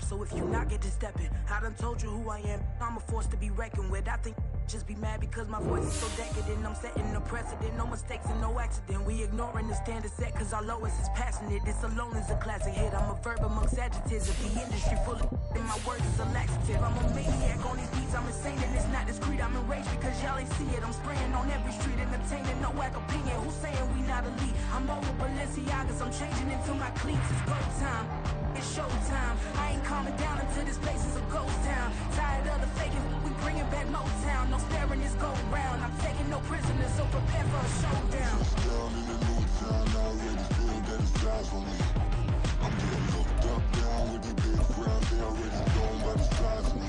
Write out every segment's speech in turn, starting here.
so if you not get to stepping, I done told you who I am. I'm a force to be reckoned with. I think just be mad because my voice is so decadent. I'm setting the precedent, no mistakes and no accident. We ignoring the standard set cause our lowest is passionate. This alone is a classic hit. I'm a verb amongst adjectives. If the industry full of and my words is a laxative. I'm a maniac on these beats, I'm insane and it's not discreet. I'm enraged because y'all ain't see it. I'm spraying on every street, entertaining, no whack opinion. Who's saying we not elite? I'm over Balenciagas, I'm changing into my cleats. It's go time, it's showtime. I ain't calming down until this place is a ghost town. Tired of the faking, we bringing back Motown. No staring this go round. I'm taking no prisoners, so prepare for a showdown. Down in the new town, I already feel that it's eyes on me. I'm getting looked up, down with the big crowd. They already gone by the size of me.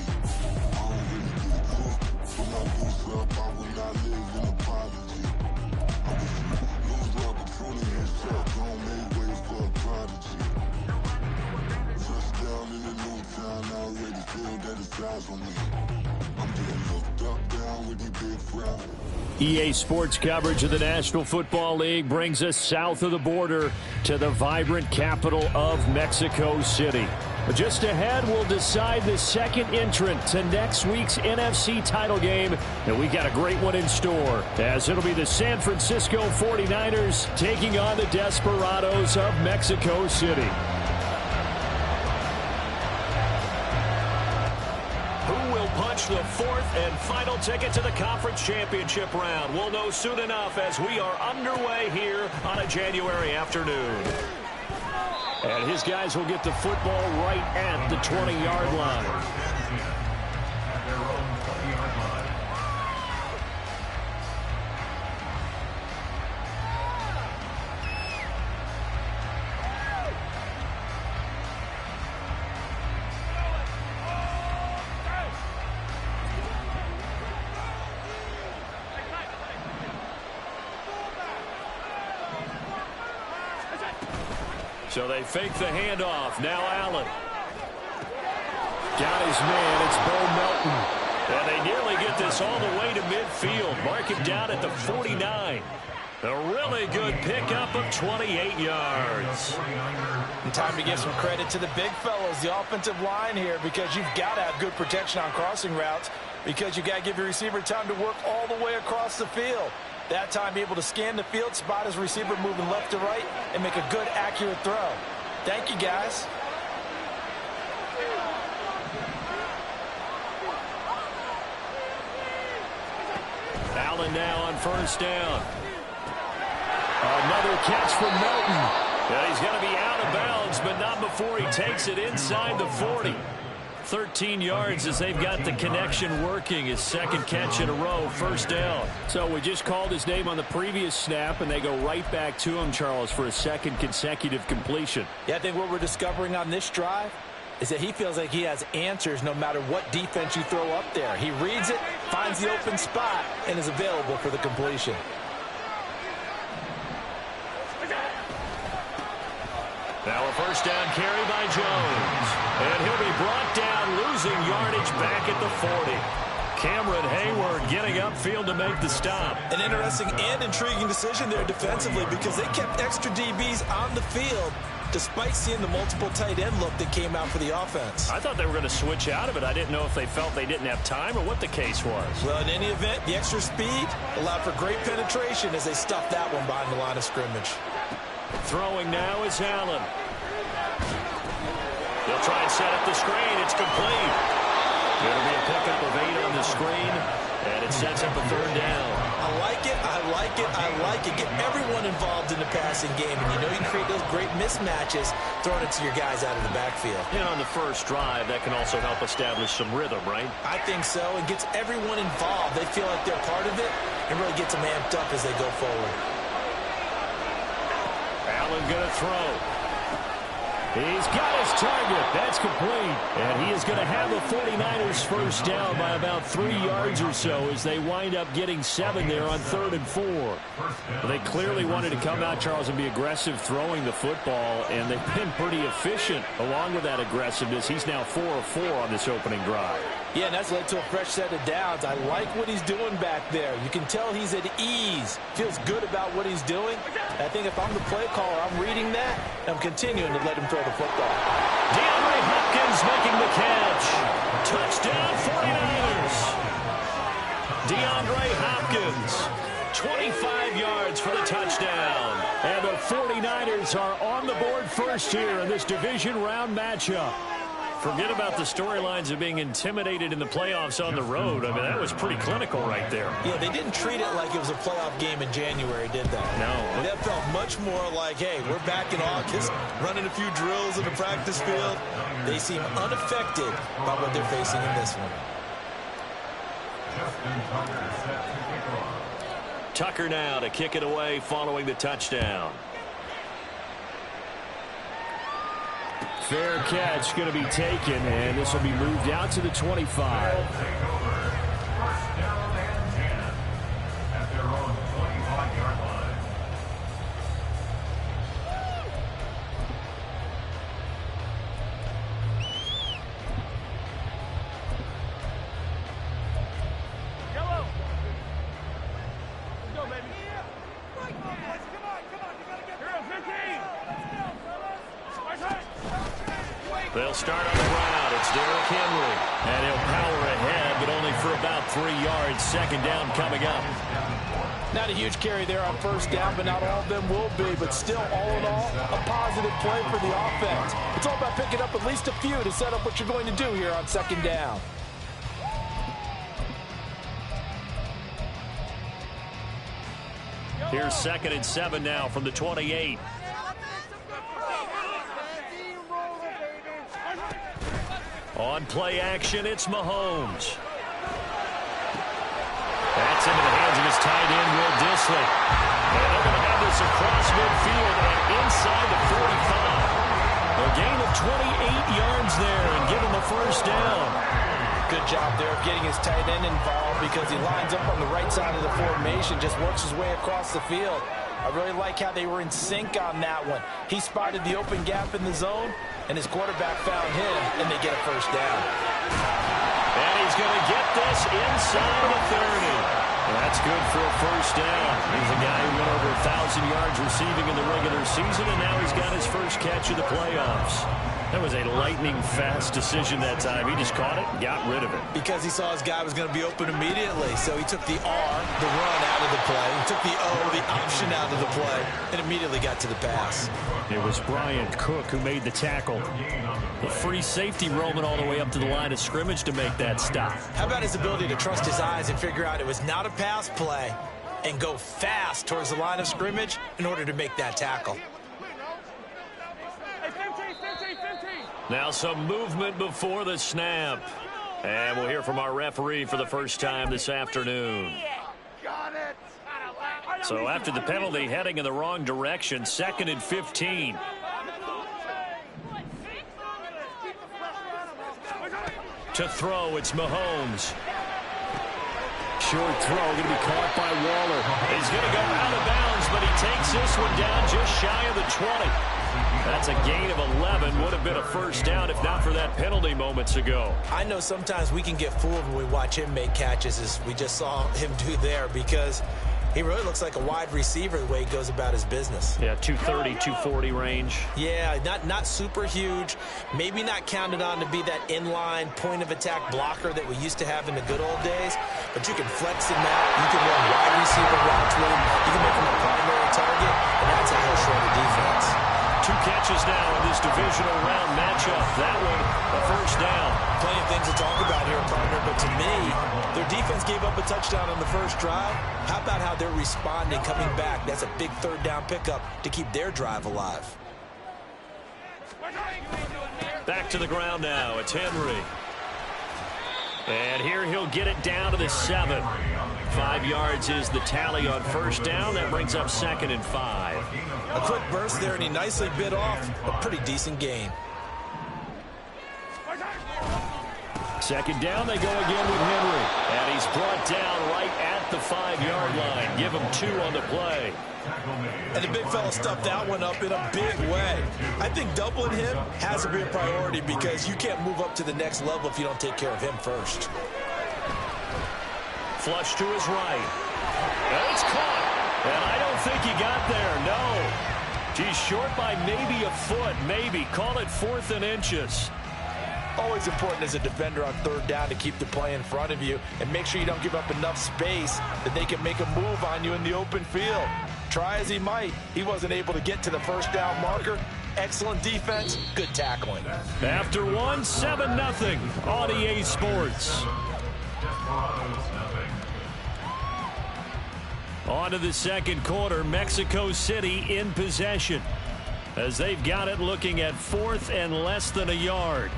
I don't really get a cook. Put my boots up, I will not live in apology. I wish you lose the opportunity himself. Don't make way for a prodigy. Touchdown in the new town, I already feel that it's eyes on me. I'm getting looked up, down with the big crowd. EA Sports coverage of the National Football League brings us south of the border to the vibrant capital of Mexico City. But just ahead, we'll decide the second entrant to next week's NFC title game. And we got a great one in store, as it'll be the San Francisco 49ers taking on the Desperados of Mexico City. The fourth and final ticket to the conference championship round. We'll know soon enough as we are underway here on a January afternoon. And his guys will get the football right at the 20-yard line. So they fake the handoff. Now Allen. Got his man. It's Bo Melton. And they nearly get this all the way to midfield. Mark him down at the 49. A really good pickup of 28 yards. And time to give some credit to the big fellows, the offensive line here, because you've got to have good protection on crossing routes, because you've got to give your receiver time to work all the way across the field. That time, be able to scan the field, spot his receiver moving left to right, and make a good, accurate throw. Thank you, guys. Allen now on first down. Another catch from Melton. And he's going to be out of bounds, but not before he takes it inside the 40. 13 yards as they've got the connection working. His second catch in a row, first down. So we just called his name on the previous snap, and they go right back to him, Charles, for a second consecutive completion. Yeah, I think what we're discovering on this drive is that he feels like he has answers no matter what defense you throw up there. He reads it, finds the open spot, and is available for the completion. Now a first down carry by Jones. And he'll be brought down, losing yardage back at the 40. Cameron Hayward getting upfield to make the stop. An interesting and intriguing decision there defensively, because they kept extra DBs on the field despite seeing the multiple tight end look that came out for the offense. I thought they were going to switch out of it. I didn't know if they felt they didn't have time or what the case was. Well, in any event, the extra speed allowed for great penetration as they stuffed that one behind the line of scrimmage. Throwing now is Allen. They'll try and set up the screen. It's complete. It'll be a pickup of 8 on the screen, and it sets up a third down. I like it, I like it, I like it. Get everyone involved in the passing game, and you know you create those great mismatches throwing it to your guys out of the backfield. And on the first drive, that can also help establish some rhythm, right? I think so. It gets everyone involved. They feel like they're part of it and really gets them amped up as they go forward. Allen going to throw. He's got his target. That's complete. And he is going to have the 49ers first down by about 3 yards or so as they wind up getting 7 there on 3rd and 4. They clearly wanted to come out, Charles, and be aggressive throwing the football, and they've been pretty efficient along with that aggressiveness. He's now 4 of 4 on this opening drive. Yeah, and that's led to a fresh set of downs. I like what he's doing back there. You can tell he's at ease. Feels good about what he's doing. I think if I'm the play caller, I'm reading that, and I'm continuing to let him throw the football. DeAndre Hopkins making touchdown. And the 49ers are on the board first here in this division round matchup. Forget about the storylines of being intimidated in the playoffs on the road. I mean, that was pretty clinical right there. Yeah, they didn't treat it like it was a playoff game in January, did they? No. That felt much more like, hey, we're back in August, running a few drills in the practice field. They seem unaffected by what they're facing in this one. Tucker now to kick it away following the touchdown. Fair catch going to be taken, and this will be moved out to the 25. They'll start on the ground. It's Derrick Henry. And he'll power ahead, but only for about 3 yards. Second down coming up. Not a huge carry there on first down, but not all of them will be. But still, all in all, a positive play for the offense. It's all about picking up at least a few to set up what you're going to do here on second down. Here's 2nd and 7 now from the 28. On play action, it's Mahomes. That's into the hands of his tight end, Will Dissly. And they're going to have this across midfield and inside the 45. A gain of 28 yards there and give him a first down. Good job there of getting his tight end involved because he lines up on the right side of the formation, just works his way across the field. I really like how they were in sync on that one. He spotted the open gap in the zone, and his quarterback found him, and they get a first down. And he's going to get this inside the 30. That's good for a first down. He's a guy who went over 1,000 yards receiving in the regular season, and now he's got his first catch of the playoffs. That was a lightning-fast decision that time. He just caught it and got rid of it. Because he saw his guy was going to be open immediately, so he took the R, the run, out of the play. He took the O, the option, out of the play, and immediately got to the pass. It was Bryant Cook who made the tackle. The free safety roaming all the way up to the line of scrimmage to make that stop. How about his ability to trust his eyes and figure out it was not a pass play and go fast towards the line of scrimmage in order to make that tackle? Now some movement before the snap. And we'll hear from our referee for the first time this afternoon. So after the penalty, heading in the wrong direction, 2nd and 15. To throw, it's Mahomes. Short throw, going to be caught by Waller. He's going to go out of bounds, but he takes this one down just shy of the 20. That's a gain of 11. Would have been a first down if not for that penalty moments ago. I know sometimes we can get fooled when we watch him make catches, as we just saw him do there, because he really looks like a wide receiver the way he goes about his business. Yeah, 230, 240 range. Yeah, not super huge. Maybe not counted on to be that inline point-of-attack blocker that we used to have in the good old days, but you can flex him out. You can run wide receiver routes with him. You can make him a primary target, and that's how he'll shred the defense. 2 catches now in this divisional round matchup. That one, a first down. Plenty of things to talk about here, partner, but to me, their defense gave up a touchdown on the first drive. How about how they're responding, coming back? That's a big third down pickup to keep their drive alive. Back to the ground now. It's Henry. And here he'll get it down to the 7. 5 yards is the tally on first down. That brings up 2nd and 5. A quick burst there, and he nicely bit off a pretty decent gain. 2nd down, they go again with Henry. And he's brought down right at the 5-yard line. Give him 2 on the play. And the big fella stuffed that one up in a big way. I think doubling him has to be a priority because you can't move up to the next level if you don't take care of him first. Flush to his right. And it's caught. And I don't think he got there, no. He's short by maybe a foot, maybe. Call it 4th and inches. Always important as a defender on third down to keep the play in front of you and make sure you don't give up enough space that they can make a move on you in the open field. try as he might, he wasn't able to get to the first down marker. Excellent defense, good tackling. After one, 7-0 on EA Sports. On to the second quarter, Mexico City in possession as they've got it looking at 4th and less than a yard.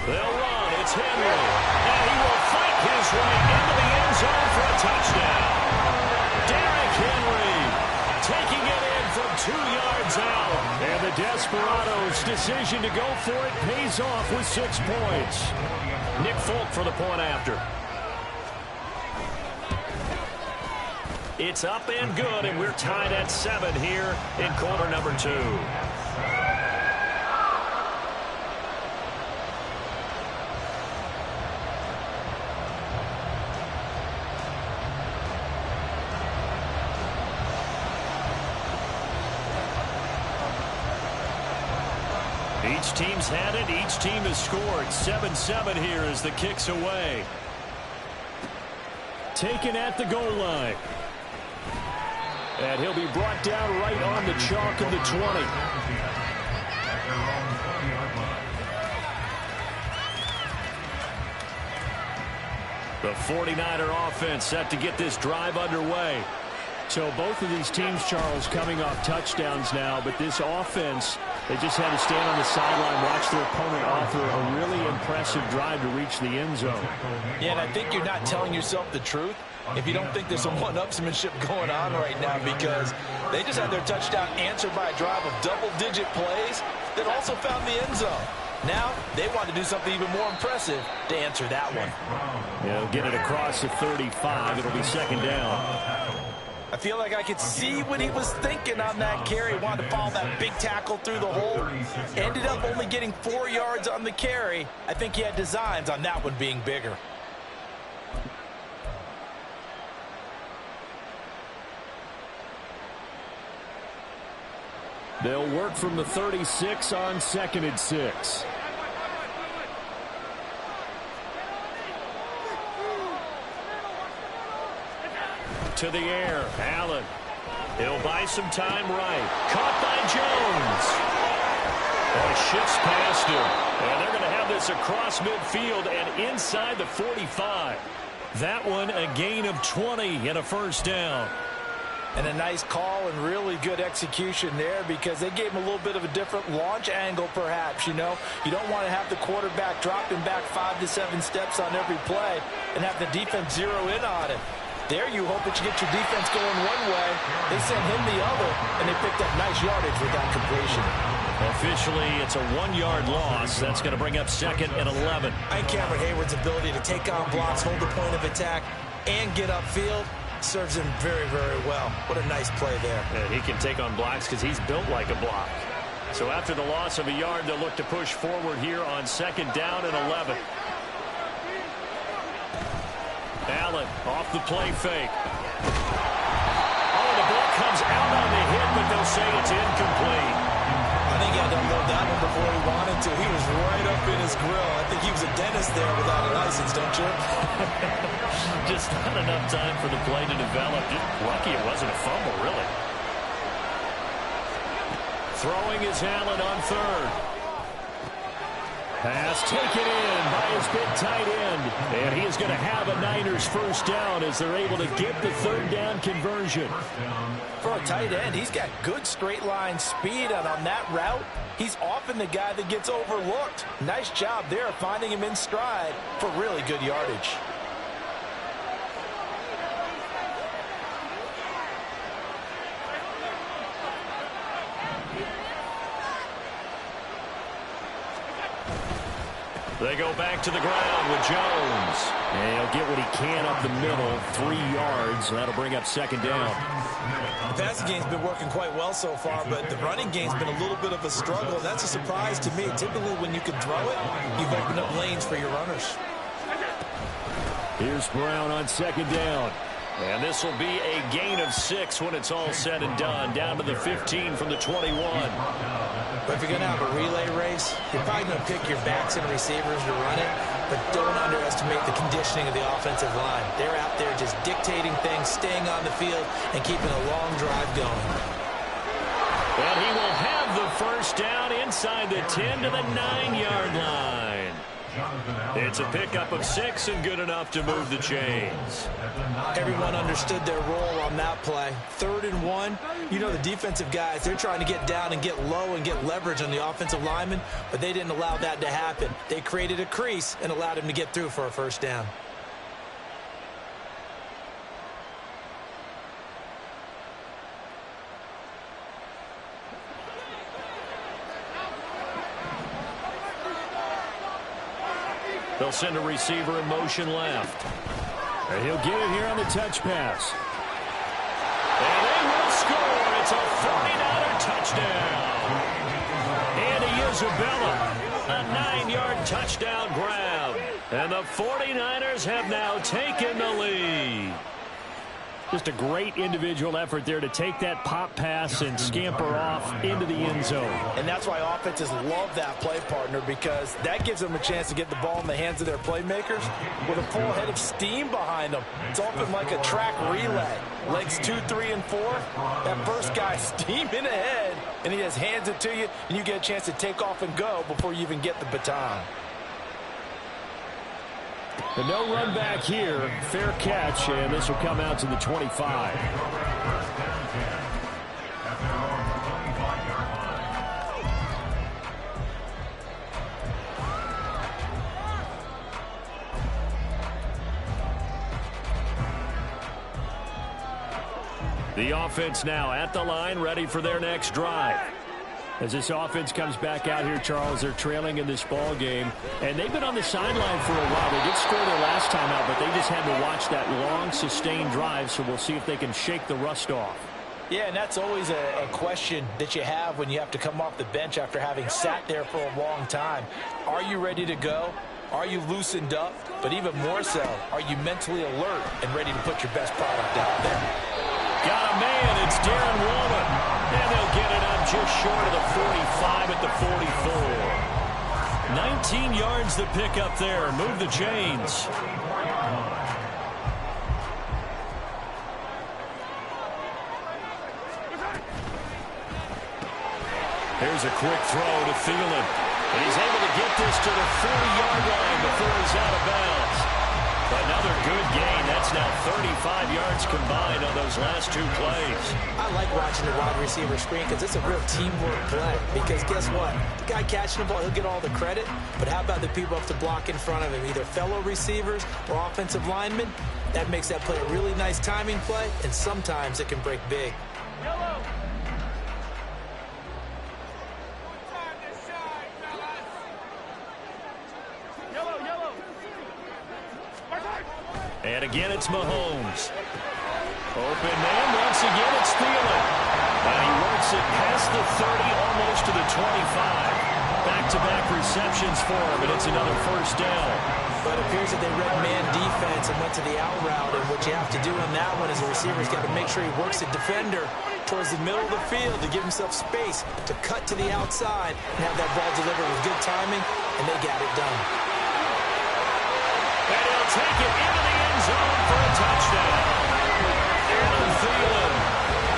They'll run. It's Henry. And he will fight his way into the end zone for a touchdown. Derrick Henry taking it in from 2 yards out. And the Desperados' decision to go for it pays off with 6 points. Nick Folk for the point after. It's up and good, and we're tied at 7 here in quarter number 2. Each team's had it. Each team has scored. 7-7 here as the kick's away. Taken at the goal line. And he'll be brought down right on the chalk of the 20. The 49er offense set to get this drive underway. So both of these teams, Charles, coming off touchdowns now, but this offense, they just had to stand on the sideline, watch their opponent offer a really impressive drive to reach the end zone. Yeah, and I think you're not telling yourself the truth if you don't think there's some one-upsmanship going on right now, because they just had their touchdown answered by a drive of double-digit plays that also found the end zone. Now they want to do something even more impressive to answer that one. They'll get it across the 35. It'll be second down. I feel like I could see what he was thinking on that carry. Wanted to follow that big tackle through the hole. Ended up only getting 4 yards on the carry. I think he had designs on that one being bigger. They'll work from the 36 on 2nd and 6. To the air, Allen. He'll buy some time right. Caught by Jones. And shifts past him. And they're going to have this across midfield and inside the 45. That one a gain of 20 and a first down. And a nice call and really good execution there, because they gave him a little bit of a different launch angle perhaps, you know. You don't want to have the quarterback dropping back 5 to 7 steps on every play and have the defense zero in on it. There you hope that you get your defense going one way. They sent him the other, and they picked up nice yardage with that completion. Officially, it's a 1-yard loss. That's going to bring up 2nd and 11. And Cameron Hayward's ability to take on blocks, hold the point of attack, and get upfield serves him very, very well. What a nice play there. And he can take on blocks because he's built like a block. So after the loss of a yard, they'll look to push forward here on 2nd down and 11. Allen off the play fake. Oh, the ball comes out on the hit, but they'll say it's incomplete. I think he had to unload that one before he wanted to. He was right up in his grill. I think he was a dentist there without a license, don't you? Just not enough time for the play to develop. Just lucky it wasn't a fumble, really. Throwing is Allen on 3rd. Pass taken in by his big tight end. And he is going to have a Niners first down as they're able to get the 3rd down conversion. For a tight end, he's got good straight line speed, and on that route, he's often the guy that gets overlooked. Nice job there finding him in stride for really good yardage. They go back to the ground with Jones. And he'll get what he can up the middle, 3 yards. And that'll bring up second down. The passing game's been working quite well so far, but the running game's been a little bit of a struggle. That's a surprise to me. Typically, when you can throw it, you've opened up lanes for your runners. Here's Brown on second down. And this will be a gain of 6 when it's all said and done. Down to the 15 from the 21. But if you're going to have a relay race, you're probably going to pick your backs and receivers to run it. But don't underestimate the conditioning of the offensive line. They're out there just dictating things, staying on the field, and keeping a long drive going. And he will have the first down inside the 10 to the 9-yard line. It's a pickup of 6 and good enough to move the chains. Everyone understood their role on that play. 3rd and 1. You know the defensive guys, they're trying to get down and get low and get leverage on the offensive lineman, but they didn't allow that to happen. They created a crease and allowed him to get through for a first down. They'll send a receiver in motion left. And he'll get it here on the touch pass. And they will score. It's a 49er touchdown. Andy Isabella, a 9-yard touchdown grab. And the 49ers have now taken the lead. Just a great individual effort there to take that pop pass and scamper off into the end zone. And that's why offenses love that play, partner, because that gives them a chance to get the ball in the hands of their playmakers with a full head of steam behind them. It's often like a track relay. Legs 2, 3, and 4. That first guy steaming ahead, and he just hands it to you, and you get a chance to take off and go before you even get the baton. The no run back here, fair catch, and this will come out to the 25. The offense now at the line, ready for their next drive. As this offense comes back out here, Charles, they're trailing in this ball game, and they've been on the sideline for a while. They did score their last time out, but they just had to watch that long, sustained drive, so we'll see if they can shake the rust off. Yeah, and that's always a question that you have when you have to come off the bench after having sat there for a long time. Are you ready to go? Are you loosened up? But even more so, are you mentally alert and ready to put your best product out there? Got a man, it's Darren Waller. And they'll get it up just short of the 45 at the 44. 19 yards to pick up there. Move the chains. Here's a quick throw to Thielen. And he's able to get this to the 40-yard line before he's out of bounds. Another good gain. That's now 35 yards combined on those last 2 plays. I like watching the wide receiver screen because it's a real teamwork play. Because guess what? The guy catching the ball, he'll get all the credit. But how about the people up to block in front of him, either fellow receivers or offensive linemen? That makes that play a really nice timing play, and sometimes it can break big. Yellow. And again, it's Mahomes. Open man. Once again, it's Thielen. And he works it past the 30, almost to the 25. Back-to-back receptions for him, and it's another first down. But it appears that they read man defense and went to the out route. And what you have to do on that one is the receiver's got to make sure he works the defender towards the middle of the field to give himself space to cut to the outside and have that ball delivered with good timing, and they got it done. And he'll take it into the end zone for a touchdown. Adam Thielen,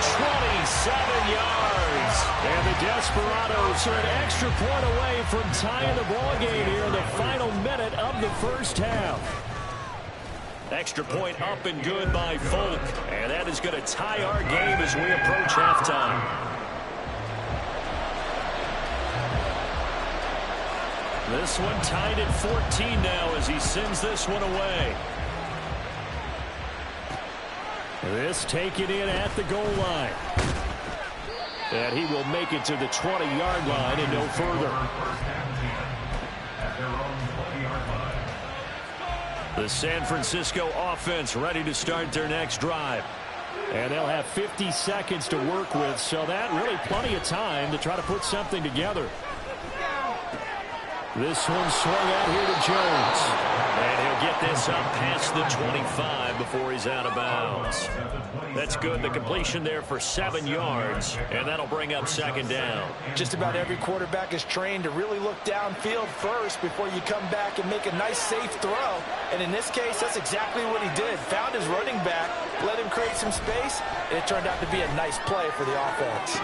27 yards. And the Desperados are an extra point away from tying the ball game here in the final minute of the first half. Extra point up and good by Folk. And that is going to tie our game as we approach halftime. This one tied at 14 now as he sends this one away. This taken in at the goal line. And he will make it to the 20-yard line and no further. The San Francisco offense ready to start their next drive. And they'll have 50 seconds to work with, so that really plenty of time to try to put something together. This one swung out here to Jones. And he'll get this up past the 25 before he's out of bounds. That's good. The completion there for 7 yards, and that'll bring up second down. Just about every quarterback is trained to really look downfield first before you come back and make a nice, safe throw. And in this case, that's exactly what he did. Found his running back, let him create some space, and it turned out to be a nice play for the offense.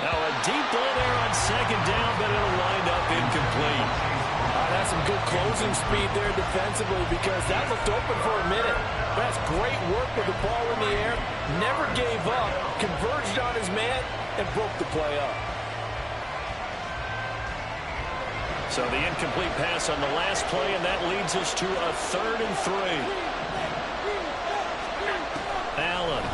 Now a deep ball there on second down, but it'll wind up incomplete. That's some good closing speed there defensively because that looked open for a minute. That's great work with the ball in the air. Never gave up, converged on his man, and broke the play up. So the incomplete pass on the last play, and that leads us to a 3rd and 3. Allen.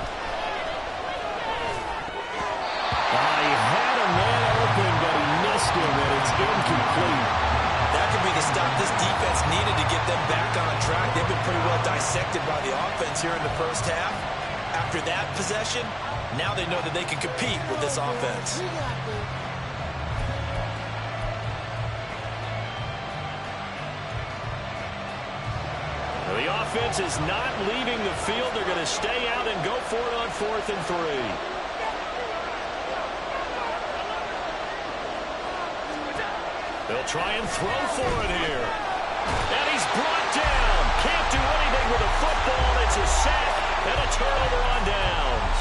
He had a man open, but he missed him, and it's incomplete. That could be the stop this defense needed to get them back on track. They've been pretty well dissected by the offense here in the first half. After that possession, now they know that they can compete with this offense. The offense is not leaving the field. They're going to stay out and go for it on 4th and 3. They'll try and throw for it here. And he's brought down. Can't do anything with a football. It's a sack and a turnover on downs.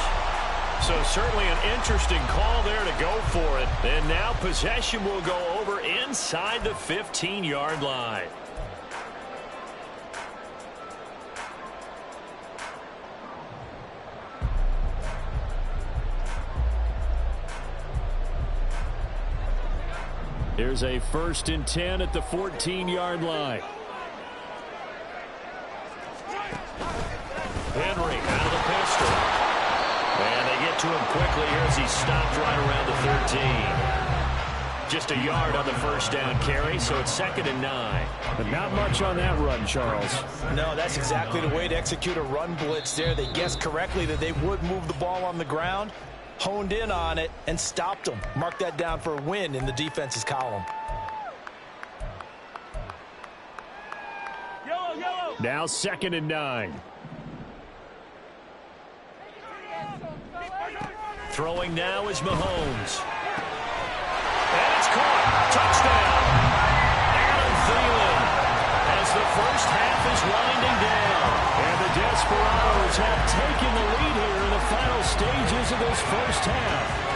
So certainly an interesting call there to go for it. And now possession will go over inside the 15-yard line. Here's a 1st and 10 at the 14-yard line. Henry out of the pistol. And they get to him quickly here as he's stopped right around the 13. Just a yard on the first down carry, so it's 2nd and 9. But not much on that run, Charles. No, that's exactly the way to execute a run blitz there. They guessed correctly that they would move the ball on the ground, honed in on it, and stopped them. Mark that down for a win in the defense's column. Now 2nd and 9. Throwing now is Mahomes. And it's caught. Touchdown. Adam Thielen as the first half is winding down. And the Desperados have taken the lead here in the final stages of this first half.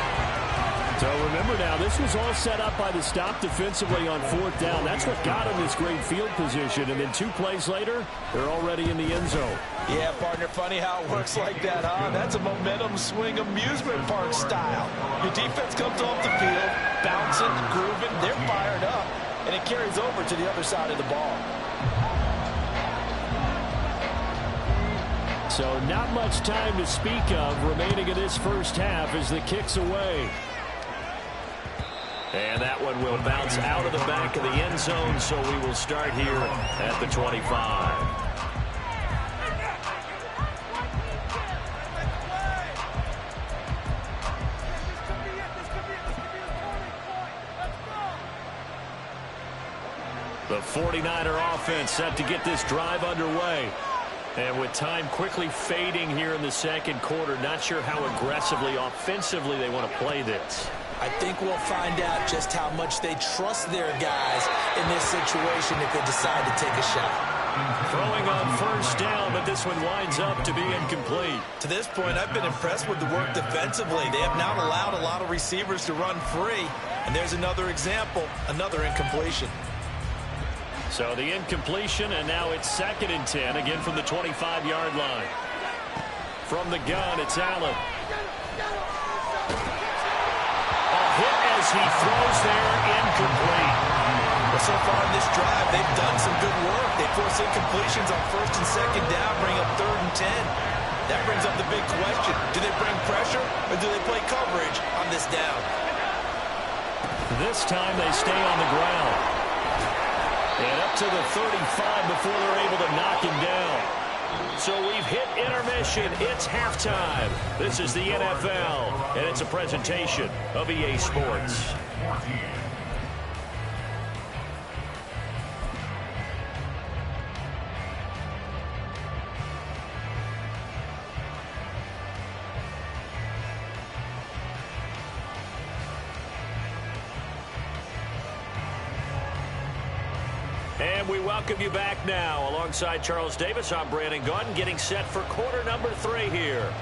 So remember now, this was all set up by the stop defensively on 4th down. That's what got him this great field position. And then 2 plays later, they're already in the end zone. Yeah, partner, funny how it works like that, huh? That's a momentum swing amusement park style. Your defense comes off the field, bouncing, grooving, they're fired up, and it carries over to the other side of the ball. So not much time to speak of remaining in this first half as the kick's away. And that one will bounce out of the back of the end zone, so we will start here at the 25. The 49er offense set to get this drive underway. And with time quickly fading here in the second quarter, not sure how aggressively, offensively they want to play this. I think we'll find out just how much they trust their guys in this situation if they decide to take a shot. Throwing on first down, but this one winds up to be incomplete. To this point, I've been impressed with the work defensively. They have not allowed a lot of receivers to run free. And there's another example, another incompletion. So the incompletion, and now it's 2nd and 10, again from the 25-yard line. From the gun, it's Allen. A hit as he throws there, incomplete. Well, so far in this drive, they've done some good work. They force incompletions on 1st and 2nd down, bring up 3rd and 10. That brings up the big question. Do they bring pressure, or do they play coverage on this down? This time they stay on the ground. And up to the 35 before they're able to knock him down. So we've hit intermission. It's halftime. This is the NFL, and it's a presentation of EA Sports. And we welcome you back now. Alongside Charles Davis, I'm Brandon Gaudin, getting set for quarter number 3 here.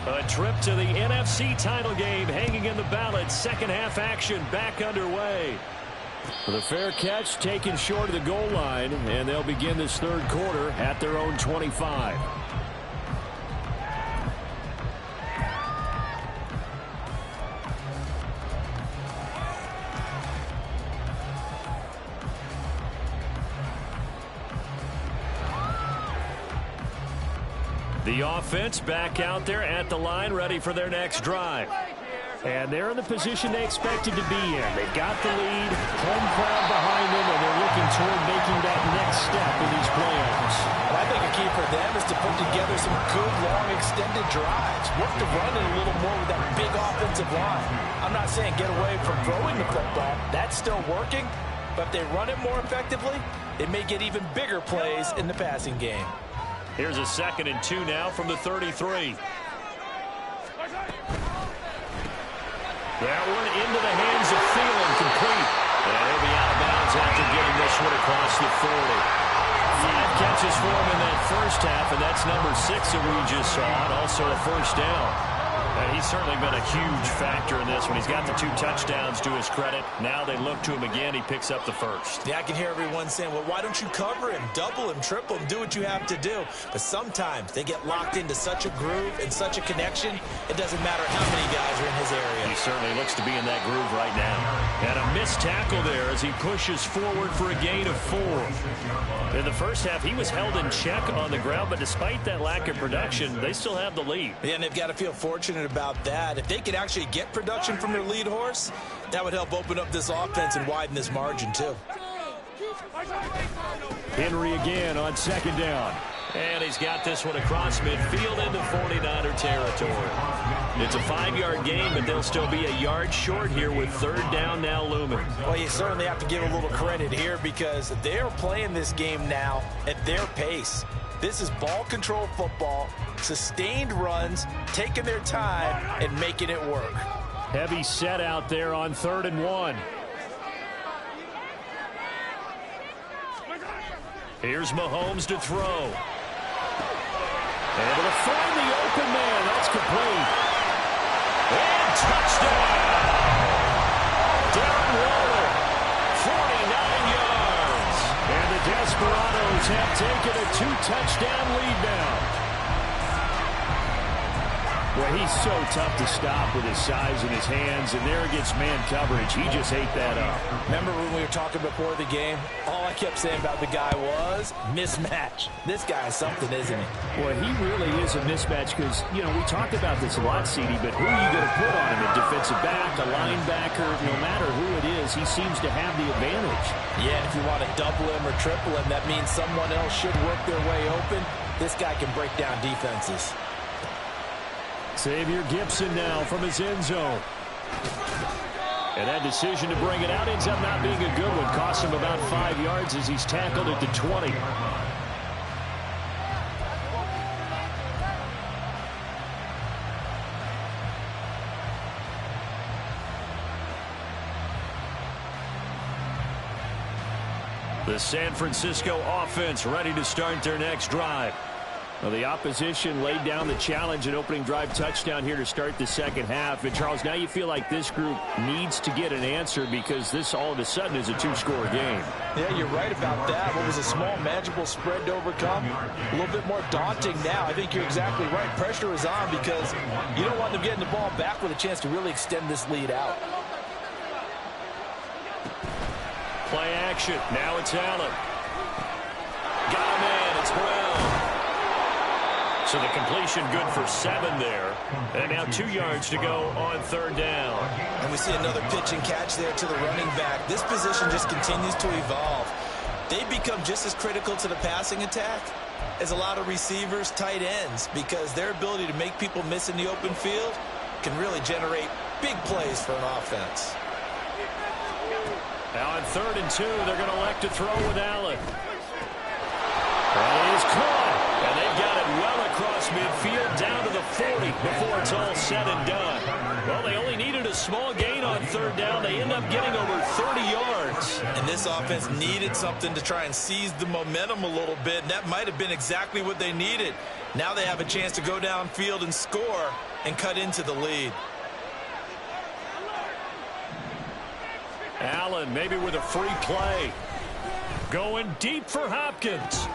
A trip to the NFC title game hanging in the balance. Second half action back underway. The fair catch taken short of the goal line, and they'll begin this third quarter at their own 25. The offense back out there at the line, ready for their next drive. And they're in the position they expected to be in. They've got the lead, home crowd behind them, and they're looking toward making that next step in these playoffs. And I think a key for them is to put together some good, long, extended drives. Work the run in a little more with that big offensive line. I'm not saying get away from throwing the football. That's still working. But if they run it more effectively, it may get even bigger plays in the passing game. Here's a 2nd and 2 now from the 33. That one into the hands of Thielen, complete. And he'll be out of bounds after getting this one across the 40. 5 catches for him in that first half, and that's number 6 that we just saw, and also a first down. And he's certainly been a huge factor in this one. He's got the 2 touchdowns to his credit. Now they look to him again. He picks up the first. Yeah, I can hear everyone saying, well, why don't you cover him, double him, triple him, do what you have to do. But sometimes they get locked into such a groove and such a connection, it doesn't matter how many guys are in his area. He certainly looks to be in that groove right now. And a missed tackle there as he pushes forward for a gain of 4. In the first half, he was held in check on the ground, but despite that lack of production, they still have the lead. Yeah, and they've got to feel fortunate about that. If they could actually get production from their lead horse, that would help open up this offense and widen this margin too. Henry again on 2nd down. And he's got this one across midfield into 49er territory. It's a 5-yard gain, but they'll still be a yard short here with 3rd down now looming. Well, you certainly have to give a little credit here because they're playing this game now at their pace. This is ball control football, sustained runs, taking their time and making it work. Heavy set out there on 3rd and 1. Here's Mahomes to throw. Able to find the open man. That's complete. And touchdown! Darren Waller, 49 yards. And the Desperados have taken a 2-touchdown lead now. Well, he's so tough to stop with his size and his hands, and there against man coverage, he just ate that up. Remember when we were talking before the game? All I kept saying about the guy was mismatch. This guy is something, isn't he? Well, he really is a mismatch because, you know, we talked about this a lot, CD, but who are you going to put on him? A defensive back, a linebacker, no matter who it is, he seems to have the advantage. Yeah, if you want to double him or triple him, that means someone else should work their way open. This guy can break down defenses. Xavier Gipson now from his end zone. And that decision to bring it out ends up not being a good one. Costs him about 5 yards as he's tackled at the 20. The San Francisco offense ready to start their next drive. Well, the opposition laid down the challenge and opening drive touchdown here to start the second half. And, Charles, now you feel like this group needs to get an answer because this all of a sudden is a 2-score game. Yeah, you're right about that. What was a small, manageable spread to overcome, a little bit more daunting now. I think you're exactly right. Pressure is on because you don't want them getting the ball back with a chance to really extend this lead out. Play action. Now it's Allen. Got a man. It's Brown. So the completion good for 7 there. And now 2 yards to go on 3rd down. And we see another pitch and catch there to the running back. This position just continues to evolve. They become just as critical to the passing attack as a lot of receivers, tight ends, because their ability to make people miss in the open field can really generate big plays for an offense. Now on 3rd and 2, they're going to elect to throw with Allen. And he's caught. And they've got it well across midfield down to the 40 before it's all said and done. Well, they only needed a small gain on 3rd down. They end up getting over 30 yards. And this offense needed something to try and seize the momentum a little bit. And that might have been exactly what they needed. Now they have a chance to go downfield and score and cut into the lead. Allen maybe with a free play. Going deep for Hopkins.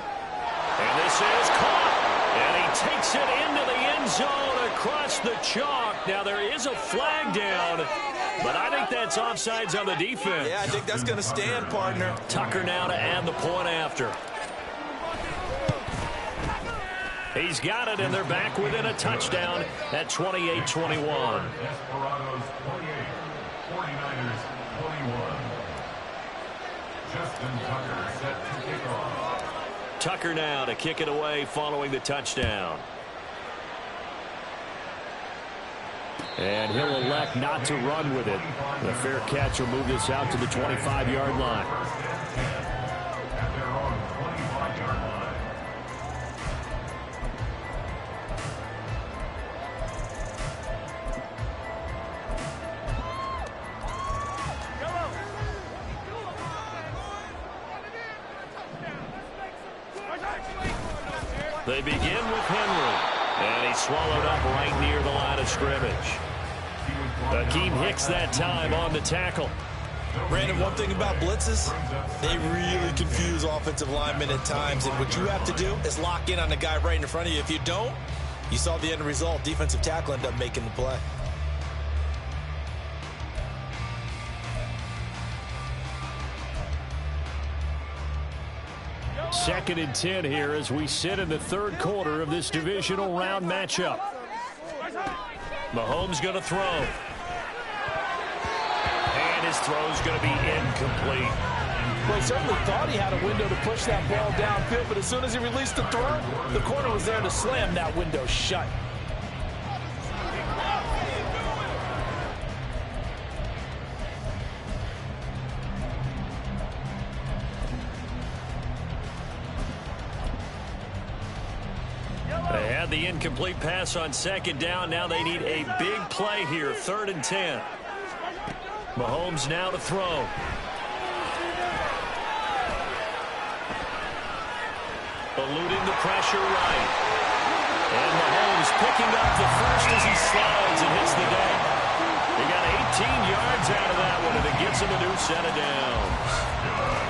And this is caught. And he takes it into the end zone across the chalk. Now there is a flag down, but I think that's offsides on the defense. Yeah, I think that's going to stand, partner. Tucker now to add the point after. He's got it, and they're back within a touchdown at 28-21. Desperados 28, 49ers 21. Justin Tucker set to kick off. Tucker now to kick it away following the touchdown. And he'll elect not to run with it. The fair catch will move this out to the 25-yard line. At their own 25-yard line. They begin with Henry, and he's swallowed up right near the line of scrimmage. Akeem Hicks that time on the tackle. Brandon, one thing about blitzes, they really confuse offensive linemen at times, and what you have to do is lock in on the guy right in front of you. If you don't, you saw the end result. Defensive tackle ended up making the play. Second and 10 here as we sit in the 3rd quarter of this divisional round matchup. Mahomes going to throw. And his throw's going to be incomplete. Well, he certainly thought he had a window to push that ball downfield, but as soon as he released the throw, the corner was there to slam that window shut. They had the incomplete pass on 2nd down. Now they need a big play here. 3rd and 10. Mahomes now to throw. Eluding the pressure right. And Mahomes picking up the first as he slides and hits the deck. He got 18 yards out of that one, and it gets him a new set of downs.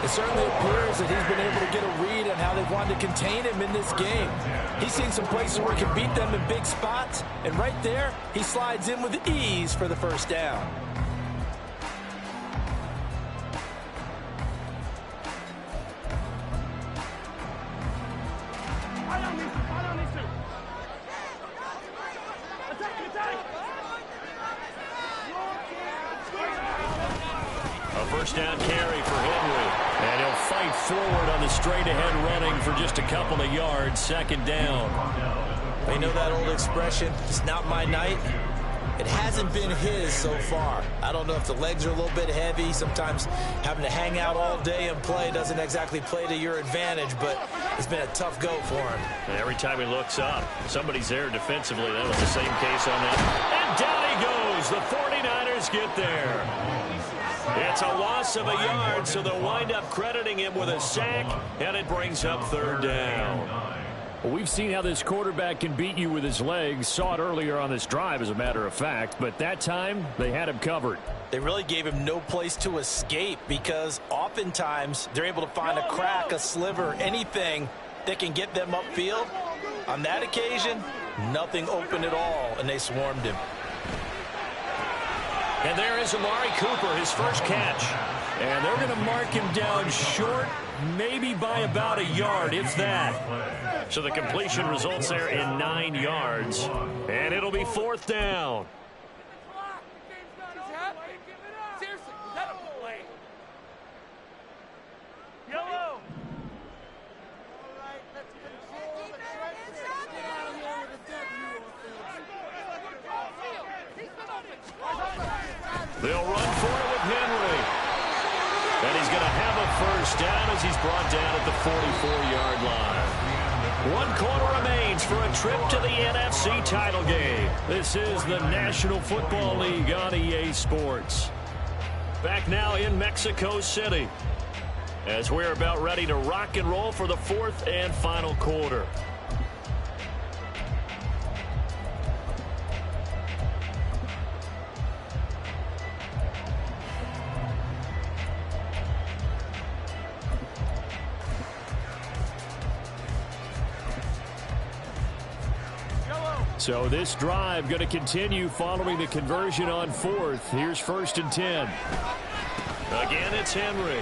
It certainly appears that he's been able to get a read on how they've wanted to contain him in this game. He's seen some places where he can beat them in big spots, and right there, he slides in with ease for the first down. First down carry for Henry. And he'll fight forward on the straight-ahead running for just a couple of yards. 2nd down. You know that old expression, it's not my night? It hasn't been his so far. I don't know if the legs are a little bit heavy. Sometimes having to hang out all day and play doesn't exactly play to your advantage, but it's been a tough go for him. And every time he looks up, somebody's there defensively. That was the same case on that. And down he goes. The 49ers get there. It's a loss of a yard, so they'll wind up crediting him with a sack, and it brings up 3rd down. Well, we've seen how this quarterback can beat you with his legs. Saw it earlier on this drive, as a matter of fact, but that time they had him covered. They really gave him no place to escape because oftentimes they're able to find a crack, a sliver, anything that can get them upfield. On that occasion, nothing open at all, and they swarmed him. And there is Amari Cooper, his first catch. And they're going to mark him down short, maybe by about a yard, if that. So the completion results there in 9 yards. And it'll be 4th down. They'll run for it with Henry. And he's going to have a first down as he's brought down at the 44-yard line. 1 quarter remains for a trip to the NFC title game. This is the National Football League on EA Sports. Back now in Mexico City as we're about ready to rock and roll for the 4th and final quarter. So this drive going to continue following the conversion on 4th. Here's 1st and 10. Again, it's Henry.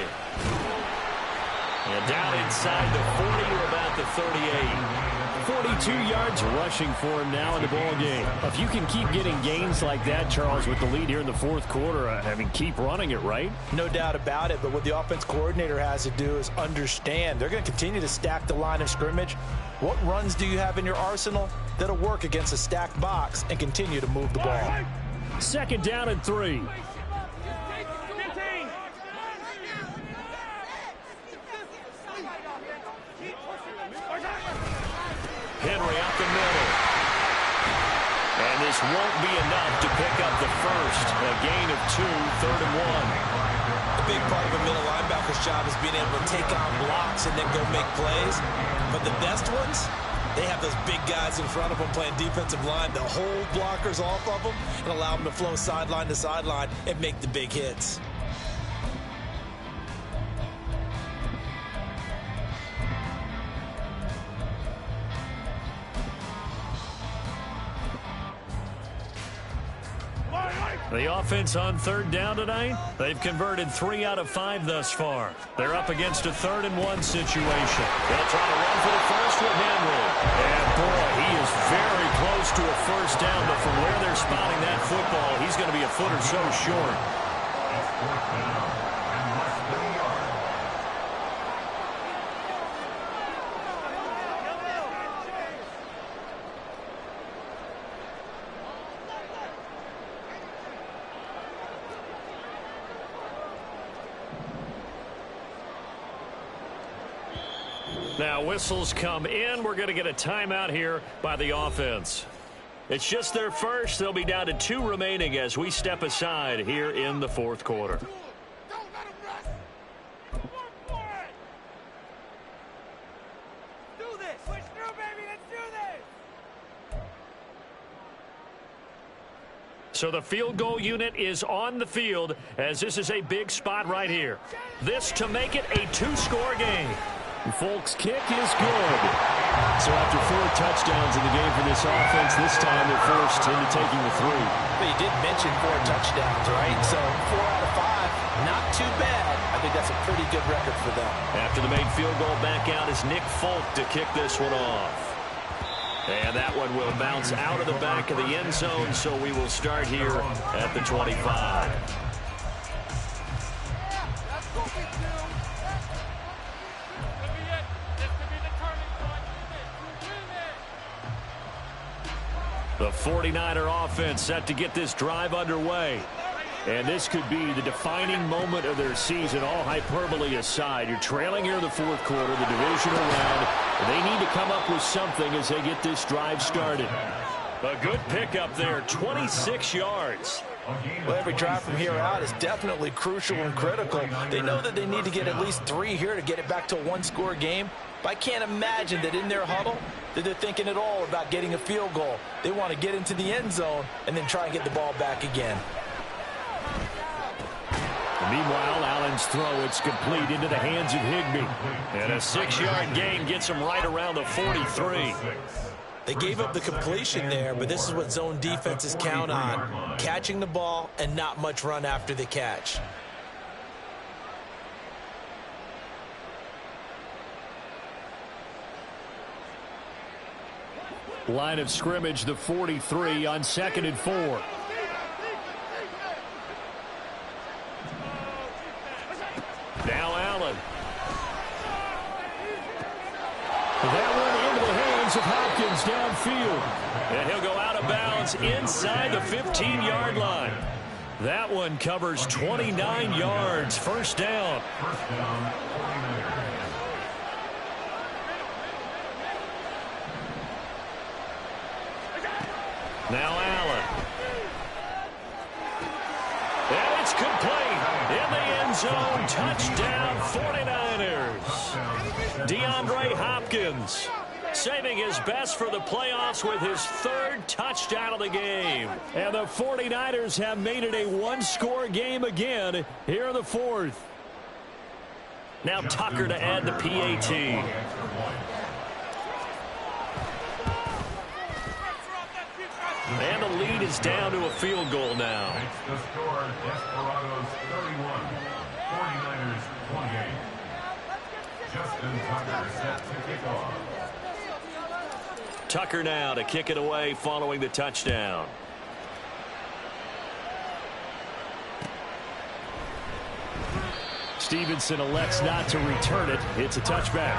And down inside the 40 or about the 38. 42 yards rushing for him now in the ball game. If you can keep getting gains like that, Charles, with the lead here in the 4th quarter, I mean, keep running it, right? No doubt about it, but what the offense coordinator has to do is understand. They're going to continue to stack the line of scrimmage. What runs do you have in your arsenal that'll work against a stacked box and continue to move the ball? 2nd down and 3. Henry out the middle. And this won't be enough to pick up the first. A gain of 2, 3rd and 1. A big part of a middle linebacker's job is being able to take on blocks and then go make plays. But the best ones, they have those big guys in front of them playing defensive line to hold blockers off of them and allow them to flow sideline to sideline and make the big hits. The offense on 3rd down tonight, they've converted 3 out of 5 thus far. They're up against a 3rd and 1 situation. They'll try to run for the first with Henry. And boy, he is very close to a first down, but from where they're spotting that football, he's going to be a foot or so short. It's 4th down and less than a yard. Now whistles come in. We're going to get a timeout here by the offense. It's just their first. They'll be down to 2 remaining as we step aside here in the 4th quarter. So the field goal unit is on the field as this is a big spot right here. This to make it a 2-score game. Folk's kick is good. So after 4 touchdowns in the game for this offense, this time they're forced into taking the 3. But you did mention 4 touchdowns, right? So 4 out of 5, not too bad. I think that's a pretty good record for them. After the made field goal, back out is Nick Folk to kick this one off. And that one will bounce out of the back of the end zone, so we will start here at the 25. The 49er offense set to get this drive underway. And this could be the defining moment of their season, all hyperbole aside. You're trailing here in the 4th quarter, the divisional round. They need to come up with something as they get this drive started. A good pickup there, 26 yards. Well, every drive from here out is definitely crucial and critical. They know that they need to get at least 3 here to get it back to a 1-score game. But I can't imagine that in their huddle that they're thinking at all about getting a field goal. They want to get into the end zone and then try and get the ball back again. Meanwhile, Allen's throw, it's complete into the hands of Higbee. And a 6-yard gain gets him right around the 43. They gave up the completion there, but this is what zone defenses count on. Catching the ball and not much run after the catch. Line of scrimmage, the 43 on 2nd and 4. Now Allen. That one into the hands of Hopkins downfield. And he'll go out of bounds inside the 15-yard line. That one covers 29 yards. First down. First down, 49ers. Now Allen. And it's complete. In the end zone. Touchdown 49ers. DeAndre Hopkins saving his best for the playoffs with his 3rd touchdown of the game. And the 49ers have made it a one-score game again here in the 4th. Now Tucker to add the PAT. And the lead is down to a field goal now. Makes the score Desperados 31, 49ers 28. Justin Tucker set to kick off. Tucker now to kick it away following the touchdown. Stevenson elects not to return it. It's a touchback.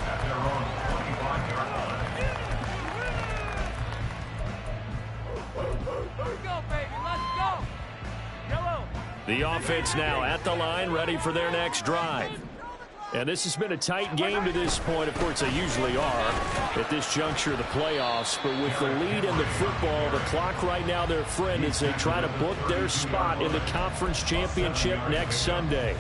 At their own 25-yard line. The offense now at the line, ready for their next drive. And this has been a tight game to this point. Of course, they usually are at this juncture of the playoffs. But with the lead in the football, the clock right now their friend as they try to book their spot in the conference championship next Sunday.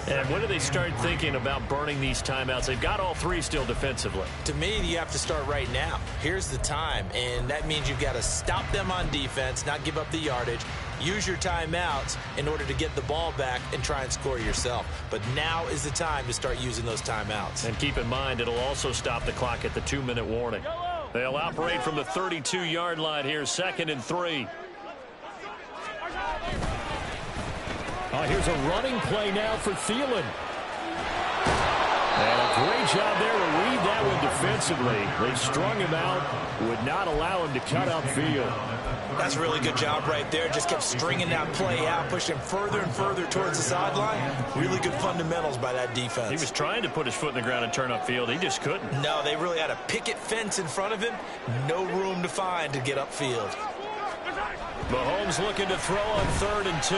And when do they start thinking about burning these timeouts? They've got all 3 still defensively. To me, you have to start right now. Here's the time, and that means you've got to stop them on defense, not give up the yardage. Use your timeouts in order to get the ball back and try and score yourself. But now is the time to start using those timeouts. And keep in mind, it'll also stop the clock at the 2-minute warning. They'll operate from the 32-yard line here, 2nd and 3. Here's a running play now for Thielen. And a great job there to read that one defensively. They strung him out, would not allow him to cut upfield. That's a really good job right there. Just kept stringing that play out, pushing him further and further towards the sideline. Really good fundamentals by that defense. He was trying to put his foot in the ground and turn upfield. He just couldn't. No, they really had a picket fence in front of him. No room to find to get upfield. Mahomes looking to throw on 3rd and 2.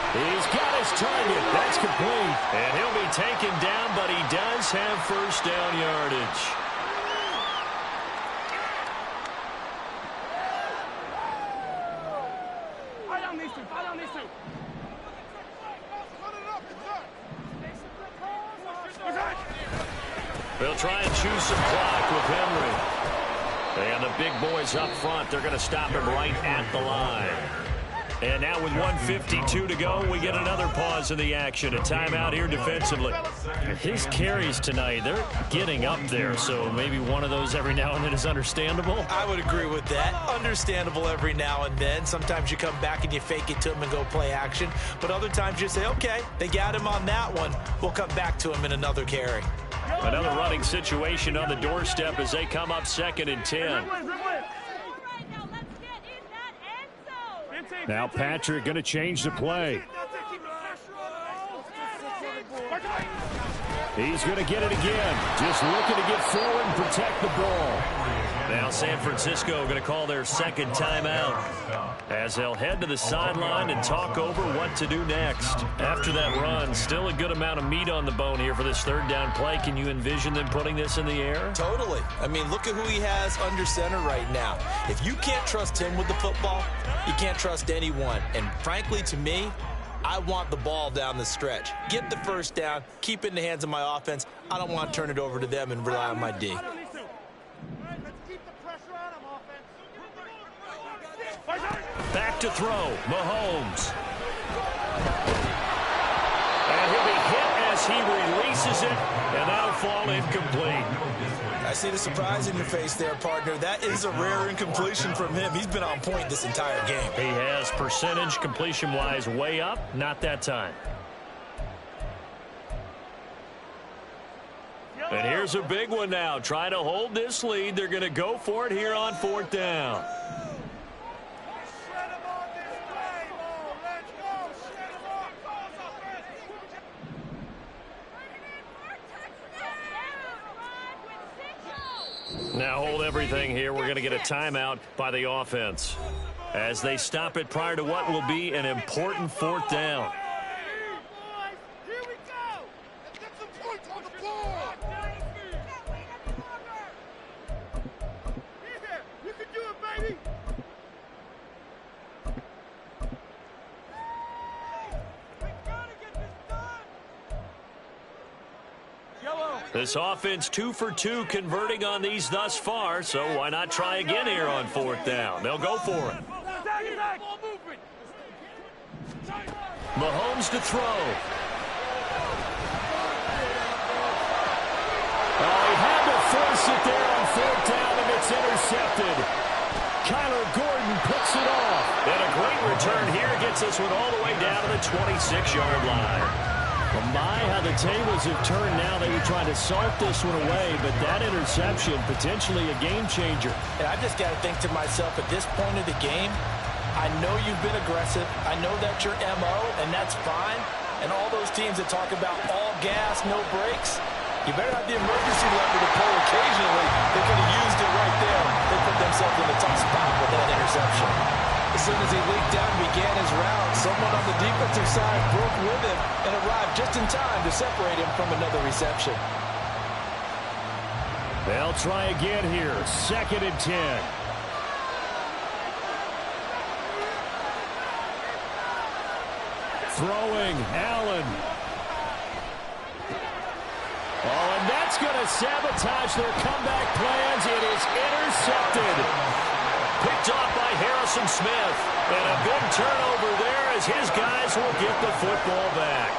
He's got his target. That's complete. And he'll be taken down, but he does have first down yardage. They'll try and choose some clock with Henry. And the big boys up front, they're going to stop him right at the line. And now with 1:52 to go, we get another pause in the action. A timeout here defensively. His carries tonight, they're getting up there, so maybe one of those every now and then is understandable. I would agree with that. Understandable every now and then. Sometimes you come back and you fake it to him and go play action. But other times you say, okay, they got him on that one. We'll come back to him in another carry. Another running situation on the doorstep as they come up 2nd and 10. Now Patrick going to change the play. He's going to get it again. Just looking to get forward and protect the ball. Now San Francisco going to call their 2nd timeout as they'll head to the sideline and talk over what to do next. After that run, still a good amount of meat on the bone here for this 3rd down play. Can you envision them putting this in the air? Totally. I mean, look at who he has under center right now. If you can't trust him with the football, you can't trust anyone. And frankly, to me, I want the ball down the stretch. Get the first down, keep it in the hands of my offense. I don't want to turn it over to them and rely on my D. Back to throw, Mahomes. And he'll be hit as he releases it, and that'll fall incomplete. I see the surprise in your face there, partner. That is a rare incompletion from him. He's been on point this entire game. He has percentage completion-wise way up, not that time. And here's a big one now. Trying to hold this lead. They're going to go for it here on 4th down. Now hold everything here. We're going to get a timeout by the offense as they stop it prior to what will be an important 4th down. This offense 2 for 2 converting on these thus far, so why not try again here on 4th down? They'll go for it. Mahomes to throw. Oh, he had to force it there on 4th down, and it's intercepted. Kyler Gordon picks it off. And a great return here gets this one all the way down to the 26-yard line. Well, my, how the tables have turned now. They were trying to salt this one away, but that interception, potentially a game changer. And I just got to think to myself, at this point of the game, I know you've been aggressive. I know that's your MO, and that's fine. And all those teams that talk about all gas, no brakes, you better have the emergency lever to pull occasionally. They could have used it right there. They put themselves in a tough spot with that interception. As soon as he leaked out and began his route, someone on the defensive side broke with him and arrived just in time to separate him from another reception. They'll try again here. 2nd and 10. Throwing, Allen. Oh, and that's going to sabotage their comeback plans. It is intercepted. Picked off by Harrison Smith. And a big turnover there as his guys will get the football back.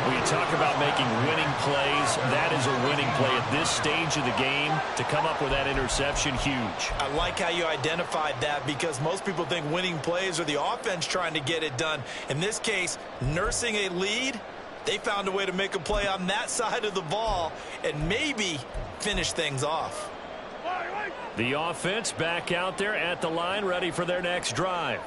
When you talk about making winning plays, that is a winning play at this stage of the game. To come up with that interception, huge. I like how you identified that because most people think winning plays are the offense trying to get it done. In this case, nursing a lead, they found a way to make a play on that side of the ball and maybe finish things off. The offense back out there at the line, ready for their next drive.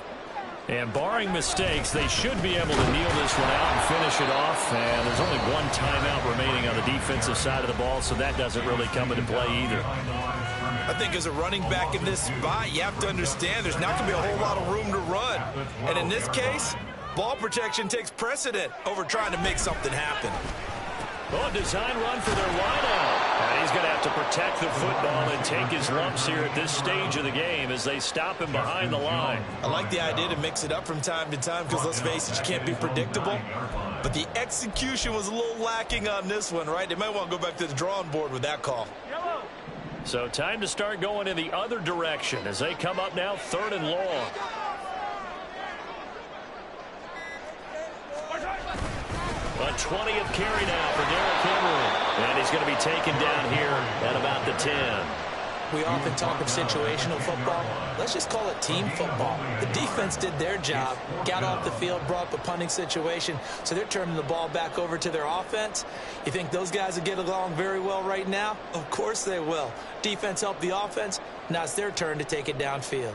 And barring mistakes, they should be able to kneel this one out and finish it off. And there's only one timeout remaining on the defensive side of the ball, so that doesn't really come into play either. I think as a running back in this spot, you have to understand there's not going to be a whole lot of room to run. And in this case, ball protection takes precedent over trying to make something happen. Oh, design run for their wideout. And he's going to have to protect the football and take his lumps here at this stage of the game as they stop him behind the line. I like the idea to mix it up from time to time because, let's face it, you can't be predictable. But the execution was a little lacking on this one, right? They might want to go back to the drawing board with that call. So time to start going in the other direction as they come up now 3rd and long. A 20th carry now for Derrick Henry. And he's going to be taken down here at about the 10. We often talk of situational football. Let's just call it team football. The defense did their job, got off the field, brought up a punting situation, so they're turning the ball back over to their offense. You think those guys will get along very well right now? Of course they will. Defense helped the offense. Now it's their turn to take it downfield.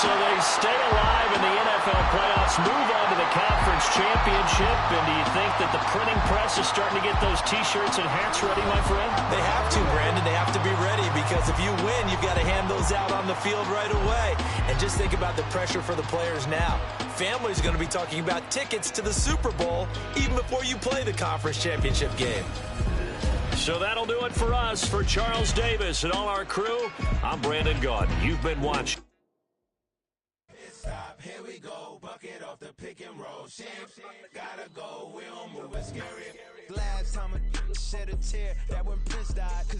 So they stay alive in the NFL playoffs, move on to the conference championship. And do you think that the printing press is starting to get those T-shirts and hats ready, my friend? They have to, Brandon. They have to be ready because if you win, you've got to hand those out on the field right away. And just think about the pressure for the players now. Families going to be talking about tickets to the Super Bowl even before you play the conference championship game. So that'll do it for us. For Charles Davis and all our crew, I'm Brandon Gaudin. You've been watching. Here we go, bucket off the pick and roll. Shit, gotta go, we don't move it scary. Last time a shed a tear, that when Prince died.